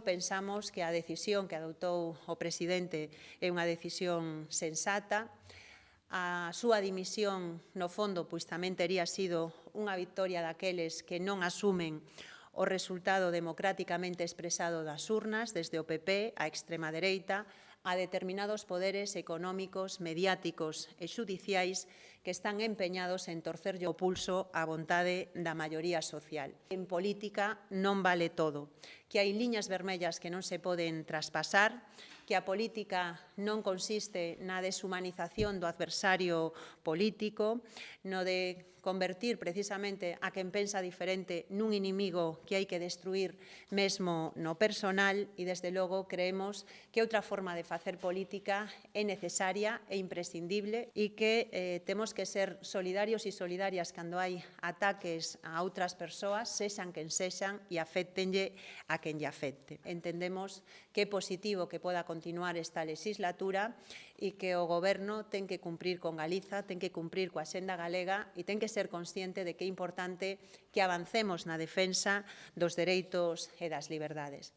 Pensamos que a decisión que adoptou o presidente é unha decisión sensata. A súa dimisión, no fondo, pois tamén tería sido unha victoria daqueles que non asumen o resultado democráticamente expresado das urnas, desde o PP á extrema dereita, a determinados poderes económicos, mediáticos e xudiciais que están empeñados en torcerlle o pulso á vontade da maioría social. En política non vale todo, que hai liñas vermellas que non se poden traspasar, que a política non consiste na deshumanización do adversario político, no de convertir precisamente a quen pensa diferente nun inimigo que hai que destruir mesmo no personal e, desde logo, creemos que outra forma de facer política é necesaria e imprescindible e que temos que ser solidarios e solidarias cando hai ataques a outras persoas, sexan quen sexan e afectenlle a quen lle afecte. Entendemos que é positivo que poda continuar esta legislatura e que o Goberno ten que cumprir con Galiza, ten que cumprir coa Axenda Galega e ten que ser consciente de que é importante que avancemos na defensa dos dereitos e das liberdades.